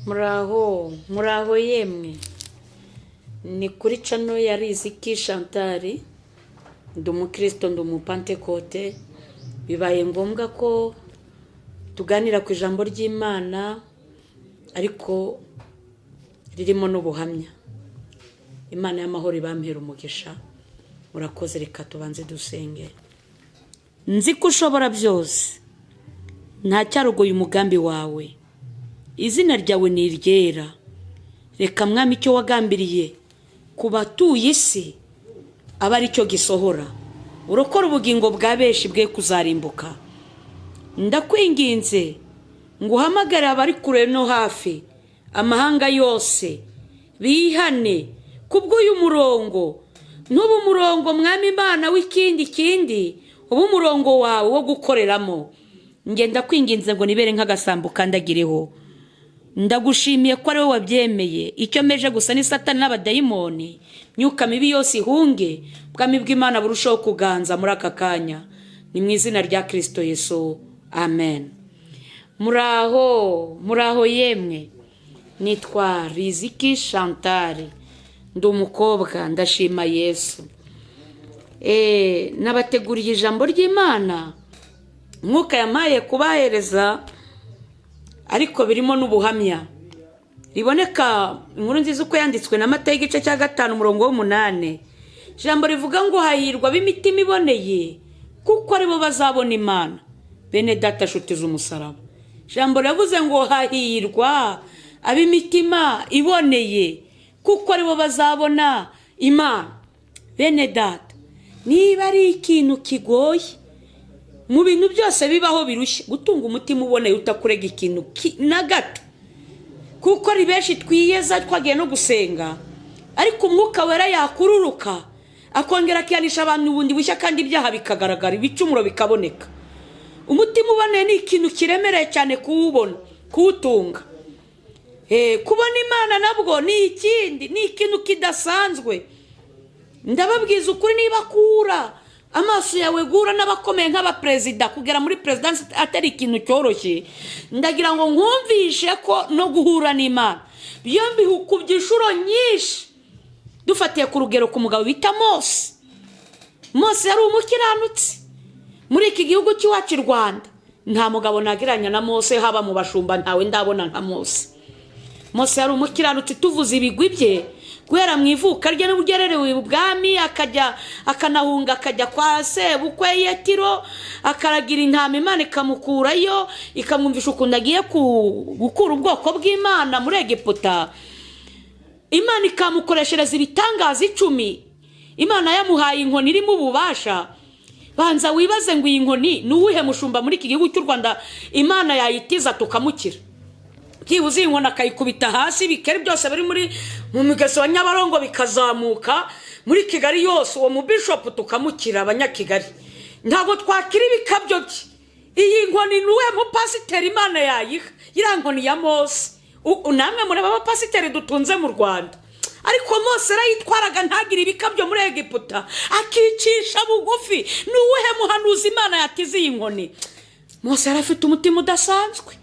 muraho yemwe ni kuri cano ya Riziki Chantal ndi umukristo ndi umupantekote bibaye ngombwa ko tuganira ku ijambo ry'Imana ariko ririmo n'ubuhamya. Imana y'amahoro ibampera umugisha. Murakoze, reka tubanze dusenge. Nzi ko ushobora byose, nta cyarogoye umugambi wawe, izina ryawe ni iryera. Reka mwami icyo wagambiriye ku batuye isi aba ari cyo gisohora, urokora ubugingo bwa benshi bwe kuzarimbuka. Ndakwinginze ngo uhamagare abari kure no hafi, amahanga yose bihane kubw'uyu murongo. N'ubu murongo mwami Imana w'ikindi ubu murongo wawe wo gukoreramo. Ngenda kwinginze ngo nibere nk'agasambu kandagireho. Ndagushimiye ko ari wowe wabyemeye. Icyo meje gusa ni Satani n'abadayimoni, myuka mibi yose ihunge, bwami bw'Imana burushaho kuganza muri aka kanya. Ni mu izina rya Kristo Yesu, amen. Muraho yemwe. Nitwa Riziki Chantal, ndi umukobwa, ndashima Yesu. Nabateguriye ijambo ry'Imana mwuka yamaye kubahereza, ariko birimo n'ubuhamya. Riboneka inkuru nziza uko yanditswe na Matayo igice cya 5:8. Ijambo rivuga ngo hahirwa b'imitima iboneye, kuko aribo bazabona Imana. Bene data nshuti z'umusaraba, ijambo ravuze ngo hahirwa ab'imitima iboneye, kuko aribo bazabona Imana. Bene data, niba ari ikintu kigoye mu bintu byose bibaho birushye, gutunga umutima uboneye utakurega ikintu na gato. Kuko ari benshi twiyeza twagiye no gusenga, ariko umwuka wera yakururuka akongera akiyanisha abantu ubundi bushya, kandi ibyaha bikagaragara, ibicumuro bikaboneka. Umutima uboneye ni ikintu kiremereye cyane kuwubona, kuwutunga. Kubona Imana nabwo ni ikindi, ni ikintu kidasanzwe. Ndababwiza ukuri, niba kura amaso yawe gura n'abakomeye nk'abaperezida kugera muri presidency atari ikintu cyoroshye, ndagira ngo nkumvishe ko no guhura n'Imana byombi hukubye inshuro nyinshi. Dufatiye ku rugero ku mugabo bita Mose yari umukiranutsi. Muri iki gihugu cy'iwacu Rwanda nta mugabo nagiranya na Mose, haba mu bashumba ntawe ndabona nka Mose. Mose yari umukiranutsi, tuvuze ibigwi bye guhera mu ivuka rye n'ubugererewe ubwami, akanahunga akajya kwa sebukwe Yetiro, akaragira intama Imana ikamukurayo, ikamwumvisha ukuntu agiye gukura ubwoko bw'Imana muri Egiputa. Imana ikamukoreshereza ibitangaza 10. Imana yamuhaye inkoni irimo ububasha. Banza wibaze ngo iyi nkoni ni uwuhe mushumba muri iki gihugu cy'u Rwanda Imana yayitiza tukamukira? Kibuze inkoni akayikubita hasi, bikeri byose bari mu migeso wa Nyabarongo bikazamuka muri Kigali yose, uwo mu bishop tukamukira abanyakigali. Ntago twakira ibikabyo bye. Iyi nkoni ni uwuhe mu pasiteri Imana yayiha? Iriya nkoni ya Mose. Namwe muri aba pasiteri dutunze mu Rwanda, ariko Mose arayitwaraga ntagire ibikabyo muri Egiputa, akicisha bugufi. Ni uwuhe muhanuzi Imana yatize iyi nkoni? Mose yarafite umutima udasanzwe.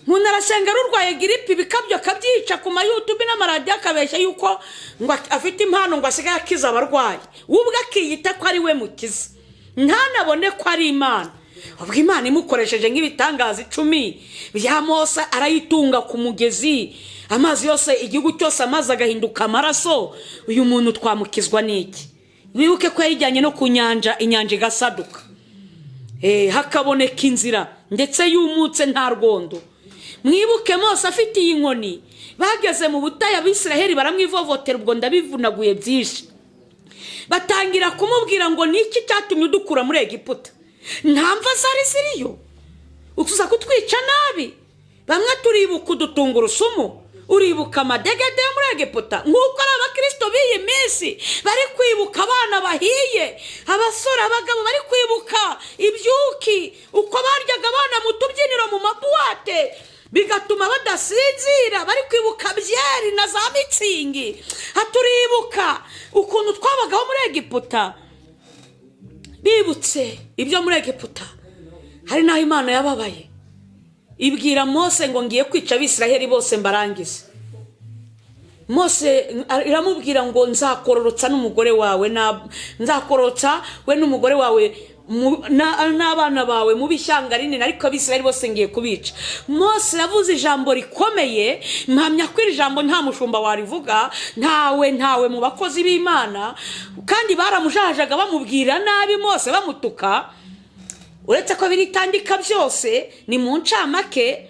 Umuntu arasenga urwaye giripe, ibikabyo akabyica ku YouTube n'amaradiyo, akabeshya yuko ngo afite impano, ngo asigaye akiza abarwayi, ubwo akiyita ko ari we mukiza, ntanabone ko ari Imana. Ubwo Imana imukoresheje nk'ibitangaza 10 bya Mose, arayitunga ku mugezi, amazi yose igihugu cyose amazi agahinduka amaraso. Uyu muntu twamukizwa n'iki? Wibuke ko yajyanye no ku nyanja, inyanja igasaduka, hakaboneka inzira ndetse yumutse nta rwondo. Mwibuke Mose afite iyi nkoni, bageze mu butayu Abisiraheli baramwivovotera, ubwo ndabivunaguye byinshi. Batangira kumubwira ngo niki cyatumye udukura muri Egiputa? Ntamva zari ziriyo, ukuza kutwica nabi. Bamwe turibuka udutungurusumu, uribuka amadegede muri Egiputa, nk'uko ari abakristo b'iyi minsi bari kwibuka abana bahiye, abasore abagabo bari kwibuka ibyuki, uko baryaga abana mu tubyiniro mu mabuwate bigatuma badasinzira, bari kwibuka byeri na za mitsingi. Haturibuka ukuntu twabagaho muri Egiputa, bibutse ibyo muri Egiputa. Hari naho Imana yababaye, ibwira Mose ngo ngiye kwica Abisiraheli bose mbarangize. Mose iramubwira ngo nzakororotsa n'umugore wawe, nzakorotsa we n'umugore wawe n'abana bawe mu bishyanga rinini, ariko Abisiraheli bose ngiye kubica. Mose yavuze ijambo rikomeye, mpamya ko iri jambo nta mushumba warivuga, ntawe mu bakozi b'Imana, kandi baramujajaga bamubwira nabi Mose bamutuka. Uretse ko biritandika byose, ni mu ncamake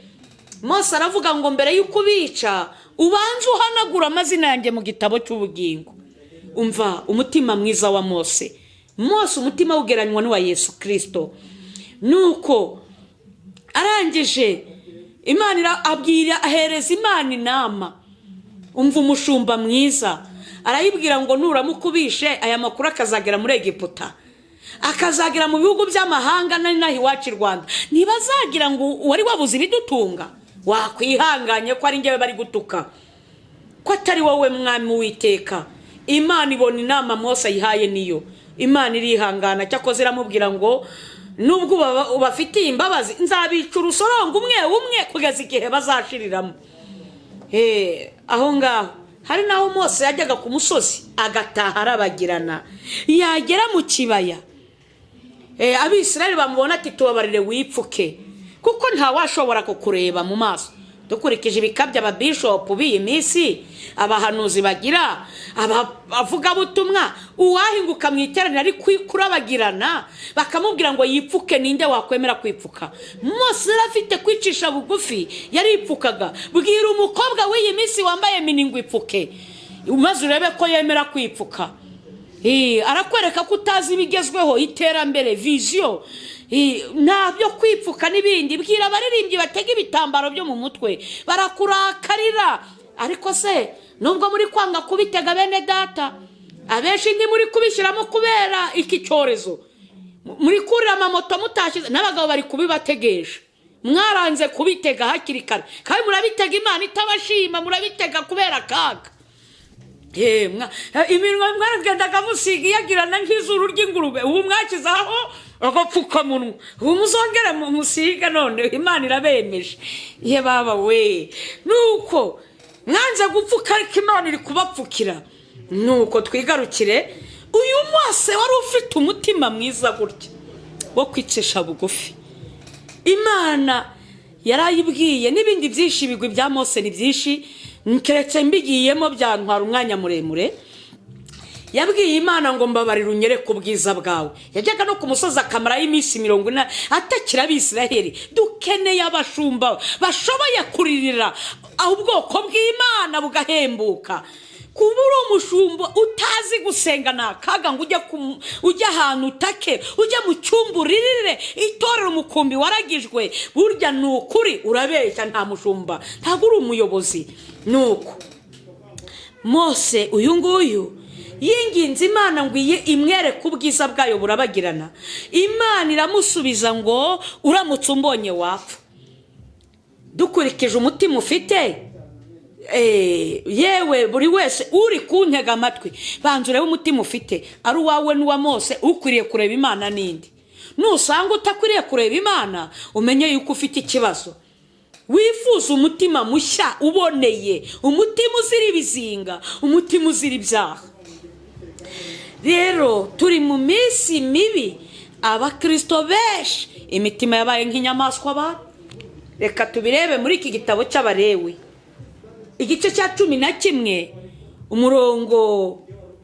Mose aravuga ngo mbere y'uko bica ubanze uhanagura amazina yanjye mu gitabo cy'ubugingo. Umva umutima mwiza wa Mose. Mose umutima ugeranywa n'uwa Yesu Kristo. Nuko arangije Imana ahereza Imana inama. Umva umushumba mwiza, arayibwira ngo nuramukubishe aya makuru akazagera muri Egiputa, akazagera mu bihugu by'amahanga nahi iwacu i Rwanda, ntibazagira ngo wari wabuze ibidutunga. Wakwihanganye ko ari njyewe bari gutuka, ko atari wowe mwami witeka. Imana ibona inama Mose ayihaye niyo. Imana irihangana, cyakoze iramubwira ngo nubwo ubafitiye imbabazi nzabica urusorongo umwe kugeza igihe bazashiriramo. Aho ngaho hari naho Mose yajyaga ku musozi agataha arabagirana, yagera mu kibaya Abisiraheli bamubona ati tubabarire wipfuke, kuko ntawashobora kukureba mu maso. Dukurikije ibikabya ababishopu b'iyi minsi, abahanuzi bagira, abavuga butumwa, uwahinguka mu iteraniro ari kurabagirana bakamubwira ngo yipfuke, ninde wakwemera kwipfuka? Mose afite kwicisha bugufi yaripfukaga. Bwira umukobwa w'iyi minsi wambaye mini ngo ipfuke, maze urebe ko yemera kwipfuka. Arakwereka ko utazi ibigezweho, iterambere, vision, ntabyo kwipfuka n'ibindi. Bwira abaririmbyi batega ibitambaro byo mu mutwe, barakurakarira. Ariko se nubwo muri kwanga kubitega bene data, abenshi ndi muri kubishyiramo kubera iki cyorezo. Muri kurira amamoto mutashyize, n'abagabo bari kubibategesha. Mwaranze kubitega hakiri kare, kandi murabitega Imana itabashima, murabitega kubera akaga. Iminwa mwaragendaga musiga iyagirana nk'izuru ry'ingurube, ubu mwakizaho agapfukamunwa, ubu muzongere musiga none Imana irabemeje. Ye baba we, nuko mwanze gupfuka ariko Imana iri kubapfukira. Nuko twigarukire uyu Mose wari ufite umutima mwiza gutya wo kwicisha bugufi. Imana yarayibwiye n'ibindi byinshi, ibigwi bya Mose ni byinshi, nkeretse mbigiyemo byantwara umwanya muremure. Yabwiye Imana ngo mbabarira unyereke ubwiza bwawe. Yajyaga no ku musozi akamarayo iminsi 40 atakira Abisiraheli. Dukeneye abashumba bashoboye kuririra ubwoko bw'Imana bugahembuka. Kubura umushumba utazi gusenga nakaga ngo ujya ahantu utake, ujya mu cyumburirire itorero umukumbi waragijwe. Burya nukuri urabeshya, nta mushumba, ntago uri umuyobozi. Nuko Mose uyu nguyu yinginze Imana ngo imwereke ubwiza bwayo burabagirana. Imana iramusubiza ngo uramutse umbonye wapfa. Dukurikije umutima ufite, yewe buri wese uri kuntega amatwi, banza urebe umutima ufite, ari uwawe n'uwa Mose, ukwiriye kureba Imana nindi. Nusanga utakwiriye kureba Imana, umenye yuko ufite ikibazo. Wifuza umutima mushya uboneye, umutima uzira ibizinga, umutima uzira ibyaha. Rero turi mu minsi mibi, abakristo benshi imitima yabaye nk'inyamaswa ba. Reka tubirebe muri iki gitabo cy'Abalewi, igice cya 11 umurongo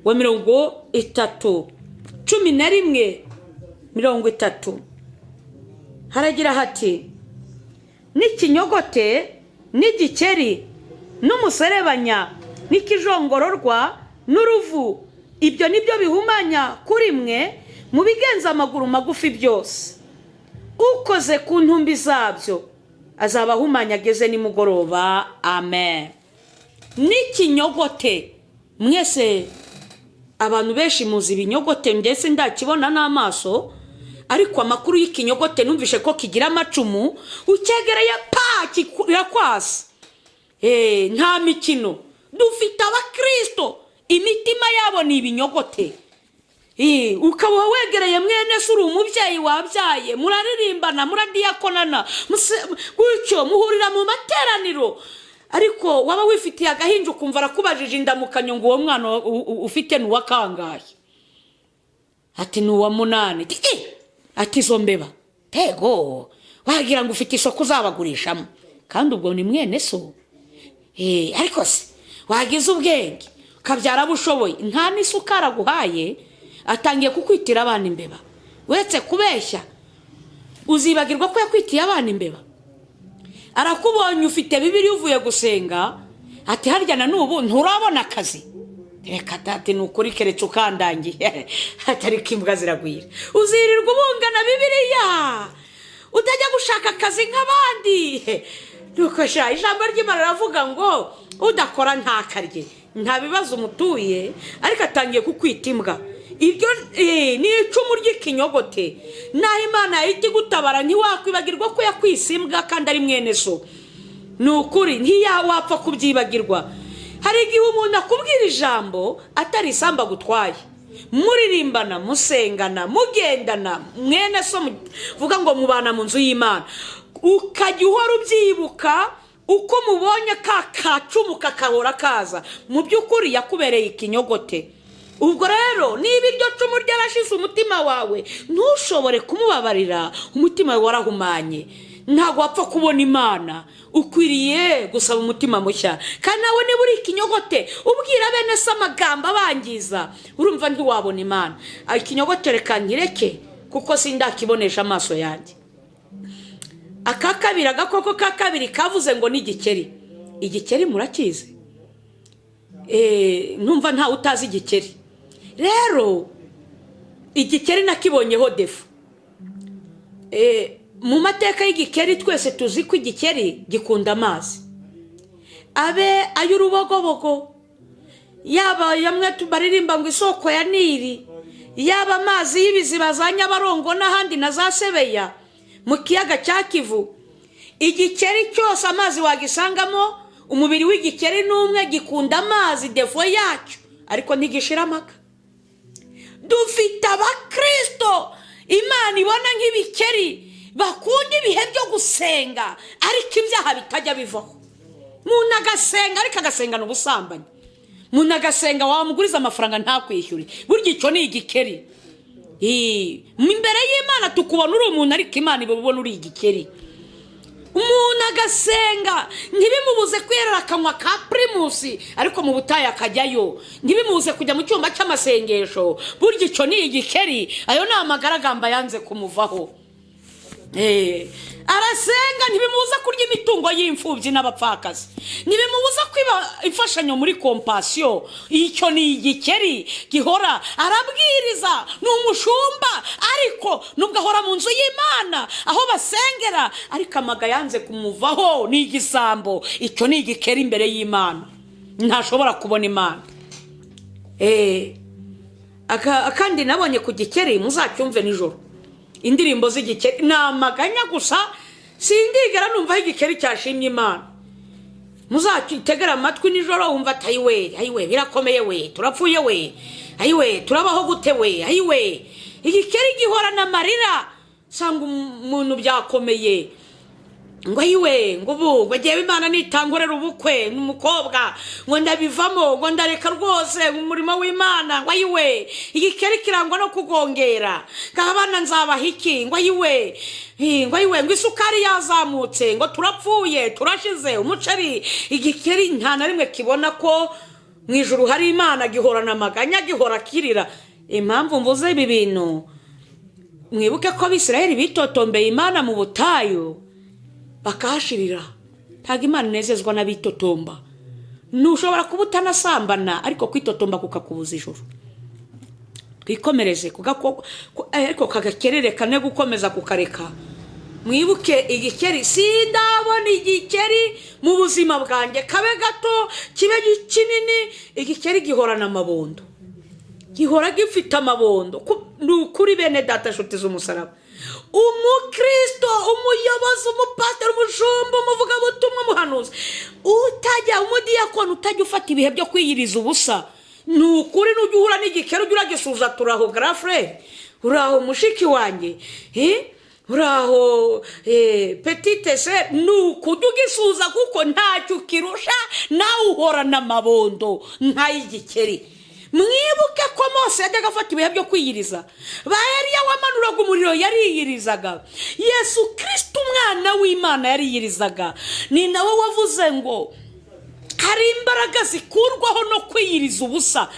wa 30, 11:30 haragira hati: n'ikinyogote n'igikeri n'umuserebanya n'ikijongororwa n'uruvu, ibyo nibyo bihumanya kuri mwe mu bigenza amaguru magufi byose. Ukoze ku ntumbi zabyo azaba ahumanya ageze nimugoroba. Amen. N'ikinyogote, mwese abantu benshi muzi ibinyogote, ndetse ndakibona n'amaso, ariko amakuru y'ikinyogote numvishe ko kigira amacumu, ukegereye kirakwasa. Nta mikino. Dufite abakristo imitima yabo ni ibinyogote. ukaba wegereye mwene se uri umubyeyi wabyaye, muraririmbana, muradiyakonana, gutyo muhurira mu materaniro, ariko waba wifitiye agahinja ukumva arakubajije indamukanyo ngo uwo mwana ufite n'uwa kangahe, ati n'uwa 8, ati izo mbeba tego wagira ngo ufite isoko uzabagurishamo, kandi ubwo ni mwene so. Ariko se wagize ubwenge ukabyara bushoboye, nta n'isukara aguhaye atangiye kukwitira abana imbeba, wetse kubeshya uzibagirwa ko yakwitiye abana imbeba. Arakubonye ufite Bibiliya uvuye gusenga, ati harya na n'ubu nturabona akazi, reka dati nukuri keretse ukandangiye atari kimbwa ziragwira, uzirirwa ubungana Bibiliya utajya gushaka akazi nk'abandi. Nuko ijambo ry'Imana ravuga ngo udakora ntakarye, nta bibazo umutuye, ariko atangiye kukwita imbwa. Iryo ni icumu ry'ikinyogote, naho Imana yahita igutabara ntiwakwibagirwa ko yakwise imbwa kandi ari mwene so. Nukuri ntiyawapfa kubyibagirwa. Hari igihe umuntu akubwira ijambo atari isamba gutwaye, muririmbana, musengana, mugendana, mwene so vuga ngo mubana mu nzu y'Imana, ukajya uhora ubyibuka uko mubonye kacumu kakahora kaza, mu by'ukuri yakubereye ikinyogote. Ubwo rero niba iryo cumu ryarashize umutima wawe ntushobore kumubabarira, umutima wawe warahumanye, ntabwo wapfa kubona Imana, ukwiriye gusaba umutima mushya. Kandi nawe niba uri ikinyogote ubwira bene se amagambo abangiza, urumva ntiwabona Imana. Ikinyogote reka nkireke kuko sindakibonesha amaso yanjye. Akakabiri, agakoko kakabiri kavuze ngo ni igikeri. Igikeri murakizi? Numva nta utazi igikeri. Rero igikeri nakibonyeho defu. Mu mateka y'igikeri twese tuzi ko igikeri gikunda amazi, abe ay'urubogobogo, yaba yamwe tubaririmba ngo isoko ya Nili, yaba amazi y'ibiziba za Nyabarongo n'ahandi na za Sebeya mu kiyaga cya Kivu. Igikeri cyose amazi wagisangamo. Umubiri w'igikeri n'umwe gikunda amazi, defo yacyo, ariko ntigishira amaka. Dufite abakristo Imana ibona nk'ibikeri bakunda ibihe byo gusenga, ariko ibyaha bitajya bivaho. Umuntu agasenga ariko agasengana ubusambanyi, umuntu agasenga wamuguriza amafaranga ntakwishyure, burya icyo ni igikeri. Imbere y'Imana tukubona uri umuntu, ariko Imana ibubona uri igikeri. Umuntu agasenga ntibimubuze kwirara akanwa ka primusi, ariko mu butayu akajyayo, ntibimubuze kujya mu cyumba cy'amasengesho, burya icyo ni igikeri. Ayo ni amagaragamba yanze kumuvaho. Arasenga ntibimubuza kurya imitungo y'imfubyi n'abapfakazi, ntibimubuza kwiba imfashanyo muri kompasiyo. Icyo ni igikeri gihora arabwiriza, ni umushumba, ariko nubwo ahora mu nzu y'Imana aho basengera, ariko amaga yanze kumuvaho, ni igisambo. Icyo ni igikeri imbere y'Imana, ntashobora kubona Imana. Akandi nabonye ku gikeri, muzacyumve nijoro, indirimbo z'igikeri ni amaganya gusa, sindigera numva igikeri cyashimye Imana. Muzakitegera amatwi nijoro wumva ati ayiwe birakomeye we, turapfuye we, ayiwe turabaho gute we, ayiwe. Igikeri gihorana amarira, sanga umuntu byakomeye ngo ayiwe, ngo ubu bagiye Imana nitangorera ubukwe n'umukobwa, ngo ndabivamo, ngo ndareka rwose umurimo w'Imana, ngo ayiwe. Igikeri kirangwa no kugongera, abana nzabaha iki, ngo ayiwe, ngo ayiwe, ngo isukari yazamutse, ngo turapfuye turashize umuceri. Igikeri nta na rimwe kibona ko mu ijuru hari Imana, gihorana amaganya, gihora kirira. Impamvu mvuze ibi bintu, mwibuke ko Abisirayeli bitotombeye Imana mu butayu bakahashirira. Ntabwo Imana inezezwa n'abitotomba. Ntushobora kuba utanasambana ariko kwitotomba kukakubuza ijuru. Twikomereze ariko kagakerere kane gukomeza kukareka. Mwibuke igikeri, sindabona igikeri mu buzima bwanjye kabe gato kibe kinini. Igikeri gihorana amabondo, gihora gifite amabondo. Kuri bene data nshuti z'umusaraba, umukristo, umuyobozi, umupasiteri, umushumba, umuvugabutumwa, umuhanuzi, utajya umudiyakoni, utajya ufata ibihe byo kwiyiriza ubusa nukuri nujya uhura n'igikeri ujya uragisuza turaho girafurere, uraho mushiki wanjye, uraho petite se, nukujya ugisuza kuko ntacyo ukirusha, nawe uhorana amabondo nk'ay'igikeri. Mwibuke ko Mose yajyaga afata ibihe byo kwiyiriza, ba Eliya wamanuraga umuriro yariyirizaga, Yesu Kristo umwana w'Imana yariyirizaga. Ni nawe wavuze ngo hari imbaraga zikurwaho no kwiyiriza ubusa.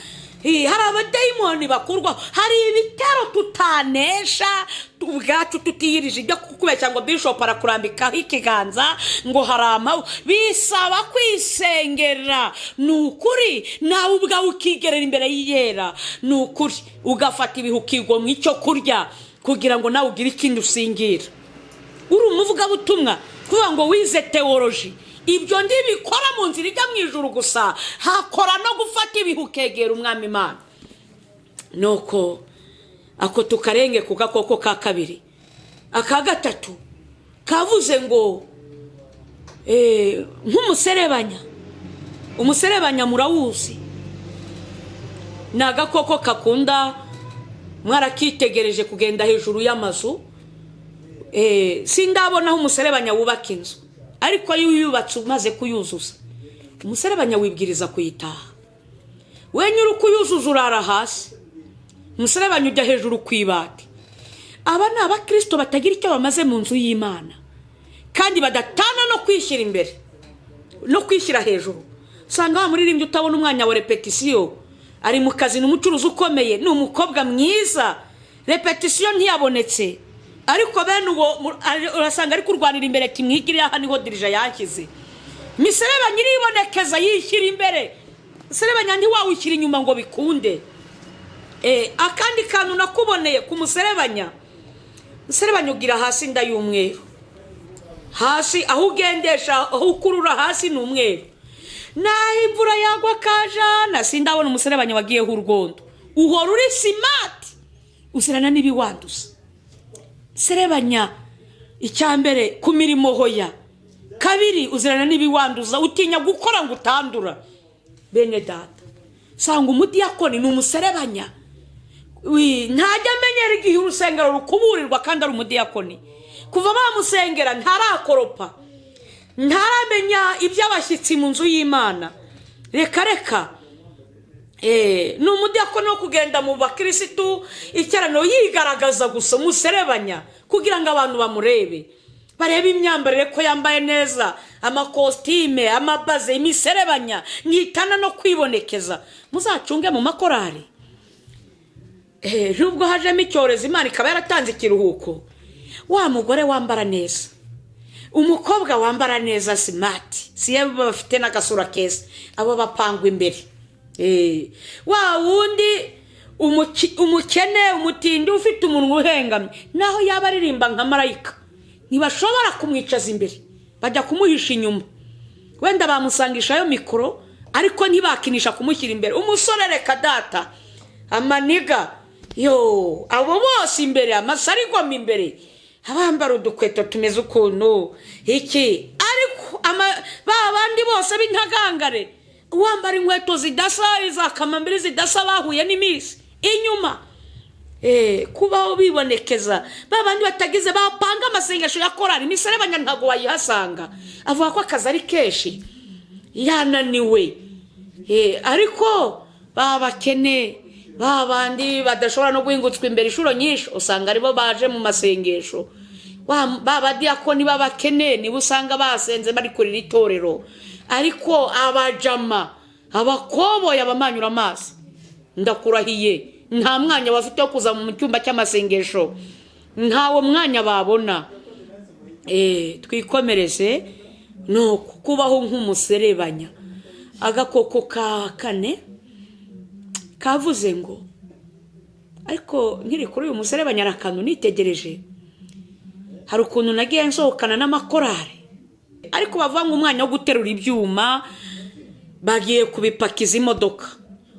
Hari abadayimoni bakurwaho, hari ibitero tutanesha ubwacu tutiyirije ibyo kukubeshya ngo bishop arakurambikaho ikiganza ngo harama, bisaba kwisengera. Nukuri nawe ubwawe ukigerera imbere y'iyera, nukuri ugafata ibihe ukigomwa icyo kurya kugira ngo nawe ugire ikindi usingira. Uri umuvugabutumwa kuvuga ngo wize teoloji, ibyo ndibikora mu nzira ijya mu ijuru gusa, hakora no gufata ibihe ukegera umwami Imana. Nuko ako tukarenge ku gakoko ka kabiri. Aka gatatu kavuze ngo nk'umuserebanya. Umuserebanya murawuzi, ni agakoko kakunda, mwarakitegereje kugenda hejuru y'amazu. Sindabonaho umuserebanya wubaka inzu, ariko iyo uyubatse umaze kuyuzuza, umuserebanya wibwiriza kuyitaha. Wenyine ukuyuzuza urara hasi, umuserebanya ujya hejuru ku ibati. Aba ni abakristo batagira icyo bamaze mu nzu y'Imana, kandi badatana no kwishyira imbere no kwishyira hejuru. Usanga wamuririmbye utabona umwanya wa repetisiyo, ari mu kazi n'umucuruzi ukomeye, ni umukobwa mwiza, repetisiyo ntiyabonetse, ariko bene uwo urasanga ari kurwanira imbere ati mwigire aha niho dirija yankize. Miserebanya iribonekeza yishyira imbere, miserebanya ntiwawushyira inyuma ngo bikunde. Akandi kantu nakuboneye ku muserebanya, muserebanya ugira hasi inda y'umweru, hasi aho ugendesha aho ukurura hasi ni umweru, naho imvura yagwa kajana sindabona umuserebanya wagiyeho urwondo, uhora uri simati, uzirana n'ibiwanduza. Serebanya icyambere ku mirimo hoya, kabiri uzirana n'ibiwanduza, utinya gukora ngo utandura. Bene data, sanga umudiyakoni ni umuserebanya. Ntajya amenyera igihe urusengero rukuburirwa kandi ari umudiyakoni. Kuva bamusengera ntarakoropa, ntaramenya iby'abashyitsi mu nzu y'Imana. Reka ni umudiyakoni wo kugenda mu bakirisitu icyaraniro yigaragaza gusa, umuserebanya, kugira ngo abantu bamurebe, barebe imyambarire ko yambaye neza, amakositime, amabaze. Imiserebanya nitana no kwibonekeza. Muzacunge mu makorari. Nubwo hajemo icyorezo Imana ikaba yaratanze ikiruhuko, wa mugore wambara neza, umukobwa wambara neza simati, siye bafite n'agasura keza, abo bapangwa imbere. Wa wundi umukene, umutindi ufite umunwa uhengamye, naho yaba aririmba nka marayika, ntibashobora kumwicaza imbere, bajya kumuhisha inyuma. Wenda bamusangishayo mikoro, ariko ntibakinisha kumushyira imbere. Umusore reka data, amaniga abo bose imbere, amasarigoma imbere, abambara udukweto tumeze ukuntu iki, ariko babandi bose b'intagangare, uwambara inkweto zidasa, izakamambiri zidasa, bahuye n'iminsi inyuma. Kubaho bibonekeza, babandi batagize bapanga amasengesho ya korari. Imiserebanya ntago wayihasanga, avuga ko akazi ari keshi, yananiwe. Ariko babakene, babandi badashobora no guhingutswa imbere inshuro nyinshi, usanga aribo baje mu masengesho. Babadiyakoni babakene nibo usanga basenze bari kurira itorero. Ariko abajama, abakoboye, abamanyura amazi, ndakurahiye nta mwanya bafite wo kuza mu cyumba cy'amasengesho, ntawo mwanya babona. Twikomereze no kubaho nk'umuserebanya. Agakoko ka kane kavuze ngo, ariko nkiri kuri uyu muserebanya arakantu nitegereje, hari ukuntu nagiye nsohokana n'amakorari, ariko bavuga ngo umwanya wo guterura ibyuma bagiye kubipakiza imodoka,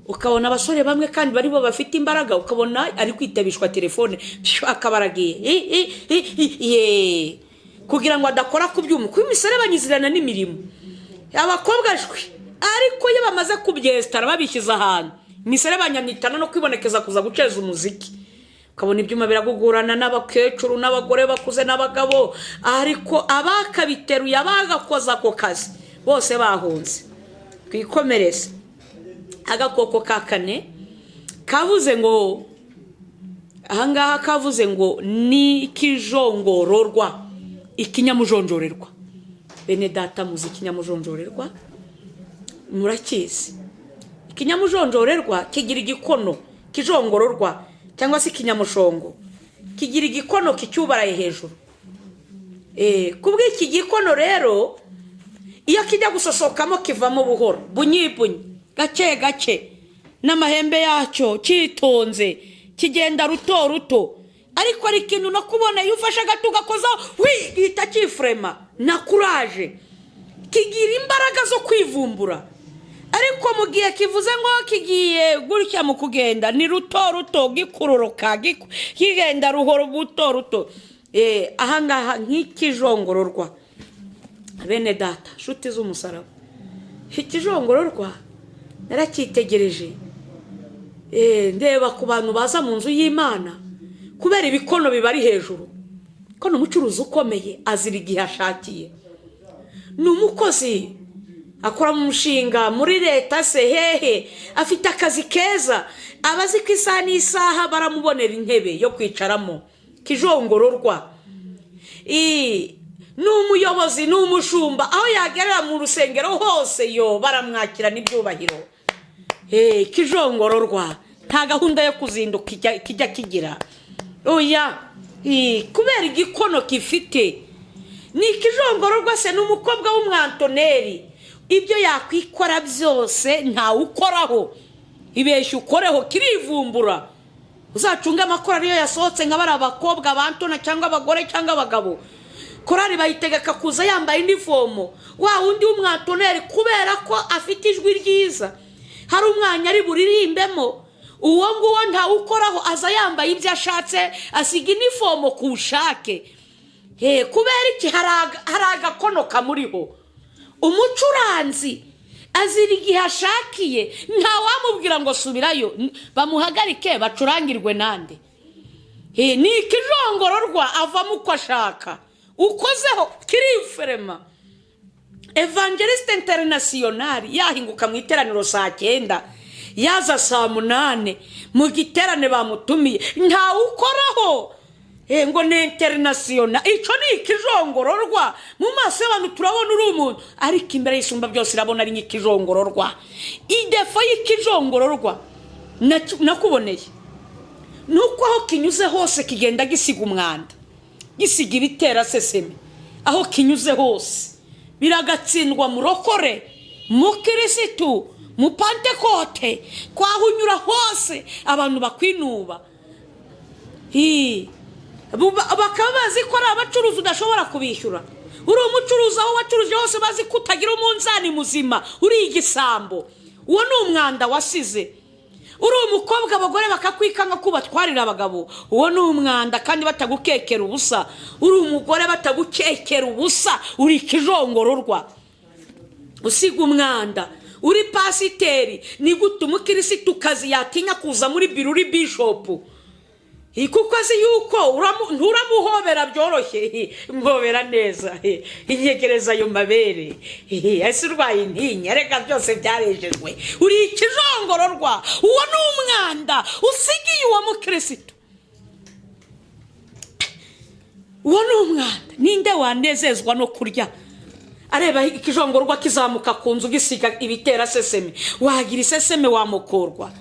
ukabona abasore bamwe kandi bari bo bafite imbaraga, ukabona ari kwitabishwa telefone akabaragiye kugira ngo adakora ku byuma. Kuko imiserebanya izirana n'imirimo, abakobwa jwe, ariko iyo bamaze kubyesitara babishyize ahantu, banyanyitana no kwibonekeza kuza guceza umuziki, ukabona ibyuma biragugurana n'abakecuru n'abagore bakuze n'abagabo, ariko abakabiteruye abagakoza ako kazi bose bahunze. Twikomereze. Agakoko ka kane kavuze ngo, ahangaha kavuze ngo ni ikijongororwa, ikinyamujonjorerwa. Bene data muzi ikinyamujonjorerwa? Murakizi. Ikinyamujonjorerwa kigira igikono kijongororwa cyangwa se ikinyamushongo, kigira igikono kicyubaraye hejuru. Kubw'iki gikono rero iyo kijya gusosokamo kivamo buhoro, bunyibunyi, gake gake, n'amahembe yacyo kitonze, kigenda ruto ruto. Ariko ari ikintu nakubona iyo ufashe gato gakozaho gihita kifrema na courage, kigira imbaraga zo kwivumbura. Ariko mu gihe kivuze ngo kigiye gutya mu kugenda ni ruto ruto, gikuroroka, kigenda ruhoro buto ruto. Ahangaha nk'ikijongororwa. Bene data nshuti z'umusaraba, ikijongororwa narakitegereje, ndeba ku bantu baza mu nzu y'Imana kubera ibikono bibari hejuru. Ko n'umucuruzi ukomeye azira igihe ashakiye, n'umukozi akora mu mushinga muri leta se hehe, afite akazi keza, abazi ko isaha n'isaha baramubonera intebe yo kwicaramo. Kijongororwa. N'umuyobozi n'umushumba aho yagerera mu rusengero hose yo baramwakira n'ibyubahiro. Kijongororwa nta gahunda yo kuzinduka kijya kigira. Oya, kubera igikono kifite. Ni ikijongororwa se n'umukobwa w'umwantoneri, ibyo yakwikora byose ntawukoraho, ibeshya ukoreho kirivumbura. Uzacunga amakorari yo yasohotse nk'abari abakobwa bantona cyangwa abagore cyangwa abagabo, korari bayitegeka kuza yambaye inifomo. Wa undi w'umwantoneri kubera ko afite ijwi ryiza, hari umwanya ari buririmbemo, uwo nguwo ntawukoraho aza yambaye ibyo ashatse, asiga inifomo ku bushake. Kubera iki? hari agakono kamuriho. Umucuranzi azira igihe ashakiye, ntawamubwira ngo subirayo, bamuhagarike bacurangirwe nande. Ni ikijongororwa avamo uko ashaka, ukozeho kirifrema. Evangeliste International yahinguka mu iteraniro saa 9, yaza saa 8 mu giterane bamutumiye, ntawukoraho. Ngo ni international. Icyo ni ikijongororwa. Mu maso y'abantu turabona uri umuntu, ariko imbere y'isumba byose irabona ari nk'ikijongororwa. Idefo y'ikijongororwa nakuboneye nuko aho kinyuze hose kigenda gisiga umwanda, gisiga ibitera seseme. Aho kinyuze hose biragatsindwa murokore, mukirisitu, mu Pentekote, kwahunyura hose abantu bakwinuba. Bakaba bazi ko ari abacuruzi udashobora kubishyura. Uri umucuruzi aho wacuruje hose bazi ko utagira umunzani muzima, uri igisambo. Uwo ni umwanda wasize. Uri umukobwa abagore bakakwikanga ko batwarira abagabo, uwo ni umwanda kandi batagukekera ubusa. Uri umugore batagukekera ubusa, uri ikijongororwa. Usiga umwanda. Uri pasiteri, ni gute umukirisitu kazi yatinya kuza muri biruri bishopu? Kuko azi yuko nturamuhobera byoroshye, muhobera neza, inyegereza ayo mabere, ese urwaye intinya, reka byose byarejejwe. Uri ikijongororwa. Uwo ni umwanda usigiye uwo mukirisitu. Uwo ni umwanda. Ninde wanezezwa no kurya areba ikijongororwa kizamuka ku nzu gisiga ibitera seseme? Wagira iseseme wamukorwa.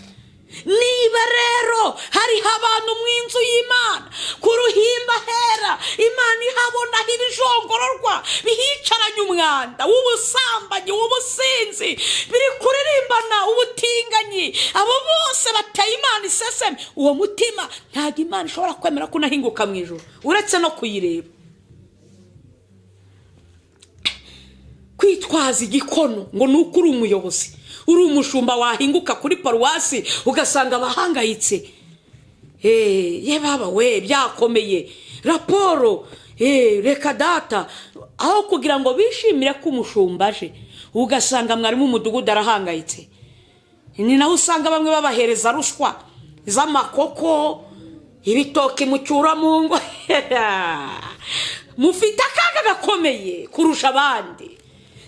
Niba rero hariho abantu mu inzu y'Imana ku ruhimba hera, Imana ihabona ibijongororwa bihicaranye umwanda w'ubusambanyi, w'ubusinzi, biri kuririmbana ubutinganyi, abo bose bateye Imana iseseme. Uwo mutima ntabwo Imana ishobora kwemera ko unahinguka mu ijuru uretse no kuyireba. Kwitwaza igikono ngo nuko uri umuyobozi, uri umushumba, wahinguka kuri paruwasi ugasanga abahangayitse. Ye baba we byakomeye raporo. Reka data aho kugira ngo bishimire ko umushumba aje, ugasanga mwari mu mudugudu arahangayitse. ni naho usanga bamwe babahereza ruswa z'amakoko ibitoki mucyura mu ngo mufite akaga gakomeye kurusha abandi.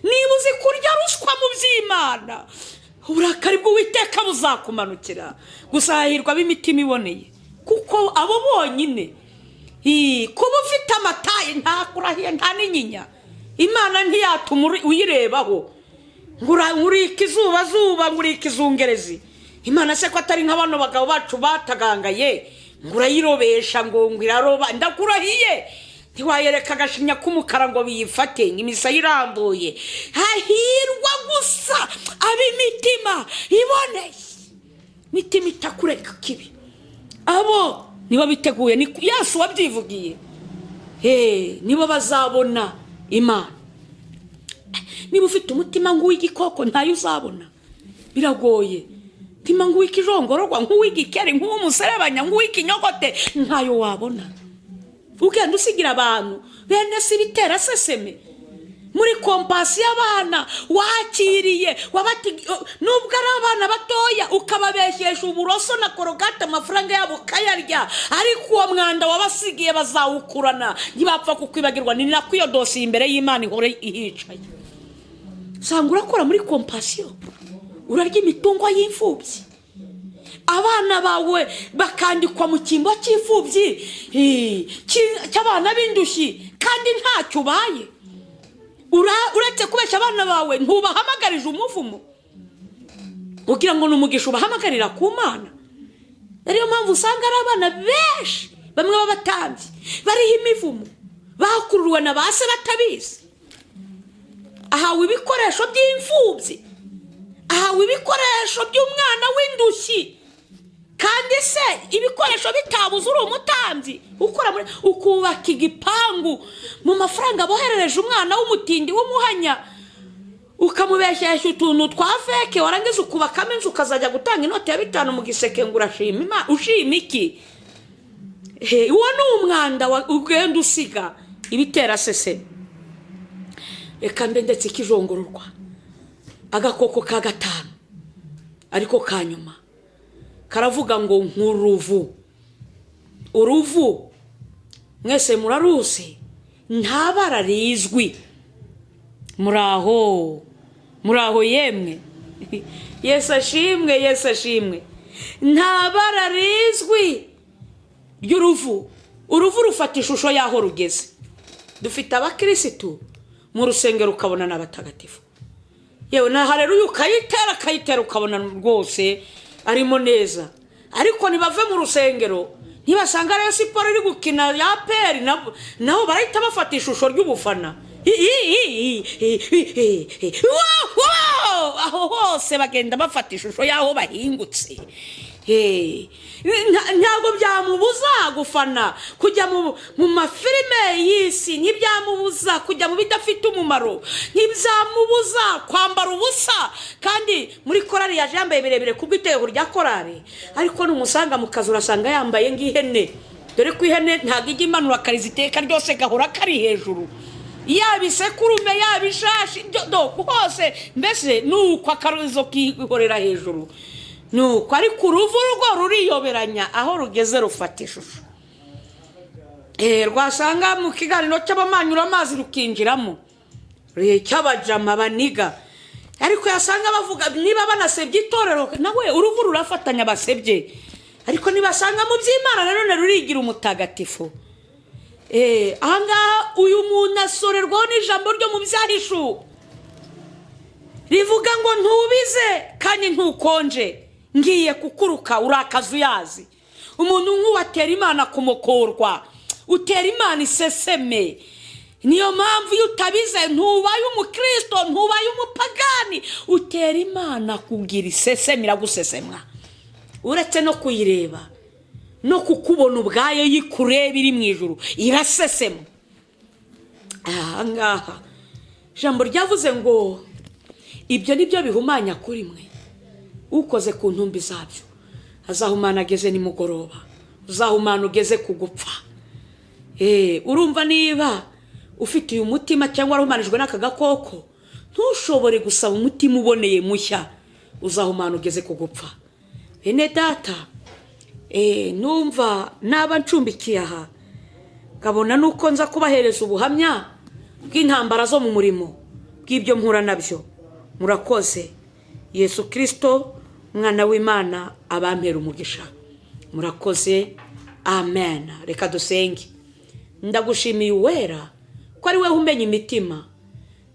Niba uzi kurya ruswa mu by'Imana uburakari bw'Uwiteka buzakumanukira. Gusa hahirwa b'imitima iboneye kuko abo bonyine kuba ufite amataye ntakurahiye nta n'inyinya Imana ntiyatuma uyirebaho ngurika izuba ngurika izungerezi. Imana se ko atari nk'abano bagabo bacu batagangaye ngurayirobesha ngo ngiraroba ndakurahiye ntiwayereka agashinya k'umukara ngo biyifate imisaya irambuye. Hahirwa gusa ab'imitima iboneye, mitima itakureka kibi, abo nibo biteguye. Ni Yesu wabyivugiye, nibo bazabona Imana. Niba ufite umutima nk'uw'igikoko ntayo uzabona, biragoye. Mutima nk'uw'ikijongororwa, nk'uw'igikeri, nk'uw'umuserebanya, nk'uw'ikinyogote ntayo wabona. Ugenda usigira abantu bene si bitera seseme muri kompasi y'abana wakiriye nubwo ari abana batoya ukababeshyesha uburoso na korogate amafaranga yabo kayarya, ariko uwo mwanda wabasigiye bazawukurana ntibapfa kukwibagirwa. Ni nako iyo dosiye imbere y'Imana ihore ihicaye. Usanga urakora muri kompasiyo, urarya imitungo y'imfubyi, abana bawe bakandikwa mu cyimbo cy'imfubyi cy'abana b'indushyi kandi ntacyo ubaye. Uretse kubeshya abana bawe ntubahamagarije umuvumo ugira ngo n'umugisha ubahamagarira ku Mana. Ariyo mpamvu usanga ari abana benshi bamwe b'abatambyi bariho imivumo bakuruwe na base batabizi. Ahawe ibikoresho by'imfubyi, ahawe ibikoresho by'umwana w'indushyi, kandi se ibikoresho bitabuze uri umutambyi ukubaka igipangu mu mafaranga boherereje umwana w'umutindi w'umuhanya, ukamubeshyesha utuntu twa feke, warangiza ukubakamo inzu ukazajya gutanga inoti ya 5 mu giseke ngo urashima Imana. Ushima iki? Uwo ni umwanda ugenda usiga ibitera sese. Reka mbe ndetse ikijongororwa agakoko ka 5 ariko kanyuma karavuga ngo nk'uruvu. Uruvu mwese muraruzi, ntabara rizwi. Muraho yemwe. Yesu ashimwe. Ntabara rizwi ry'uruvu. Uruvu rufata ishusho yaho rugeze. Dufite abakirisitu mu rusengero ukabona n'abatagatifu, yewe na haleluya ukayitera ukabona rwose arimo neza, ariko nibave mu rusengero ntibasanga rero siporo iri gukina ya peri naho barahita bafata ishusho ry'ubufana. Aho hose bagenda bafata ishusho yaho bahingutse. Ntabwo byamubuza gufana kujya mu mafilime y'isi, ntibyamubuza kujya mu bidafite umumaro, ntibyamubuza kwambara ubusa. Kandi muri korari yaje yambaye birebire kubw'iteko rya korari, ariko numusanga mu kazi urasanga yambaye ng'ihene, dore ko ihene ntabwo ijya imanura kariziteka ryose gahora kari hejuru, yabisekurume yabishashi hose mbese nuko akarizo kihorera hejuru. Nuko ariko uruvu rwo ruriyoberanya aho rugeze rufata ishusho. Rwasanga mu kiganiro cy'abamanyura amazi rukinjiramo cy'abajama baniga, ariko yasanga bavuga niba banasebye itorero nawe uruvu rurafatanya basebye, ariko nibasanga mu by'Imana nanone rurigira umutagatifu. Ahangaha uyu muntu asorerwaho n'ijambo ryo mu byahishu rivuga ngo ntubize kandi ntukonje, ngiye kukuruka urakaza uyazi. Umuntu nk'uwatera Imana kumukorwa, utera Imana iseseme. Niyo mpamvu iyo utabize ntubaye umukristo, ntubaye umupagani, utera Imana kugira iseseme, iragusesemwa. Uretse no kuyireba no kukubona ubwayo yikureba iri mu ijuru irasesema. Ahangaha jambo ryavuze ngo ibyo nibyo bihumanya kuri mwe, ukoze ku ntumbi zabyo azahumana ageze nimugoroba, uzahumana ugeze kugupfa. Urumva niba ufite uyu mutima cyangwa warumanijwe n'aka gakoko, ntushobore gusaba umutima uboneye mushya uzahumana ugeze ku gupfa. Bene data, numva naba ncumbikiye aha kabona nuko nza kubahereza ubuhamya bw'intambara zo mu murimo bw'ibyo mpura nabyo. Murakoze. Yesu Kristo mwana w'Imana abampera umugisha. Murakoze. Amen. Reka dusenge. Ndagushimiye Uwera ko ari wewe umenya imitima.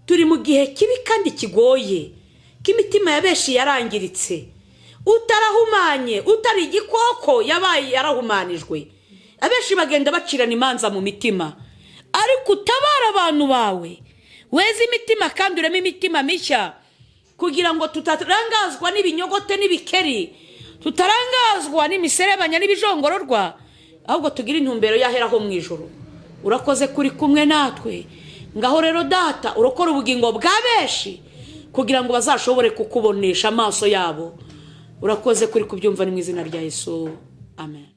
Turi mu gihe kibi kandi kigoye, k'imitima ya benshi yarangiritse, utarahumanye, utari igikoko yabaye yarahumanijwe. Abenshi bagenda bacirana imanza mu mitima, ariko utabara abantu bawe weze imitima kandi ureme imitima mishya, kugira ngo tutarangazwa n'ibinyogote n'ibikeri, tutarangazwa n'imiserebanya n'ibijongororwa, ahubwo tugira intumbero yaheraho mu ijuru. Urakoze kuri kumwe natwe. Ngaho rero Data, urokora ubugingo bwa benshi kugira ngo bazashobore kukubonesha amaso yabo. Urakoze kuri kubyumva ni mu izina rya Yesu. Amen.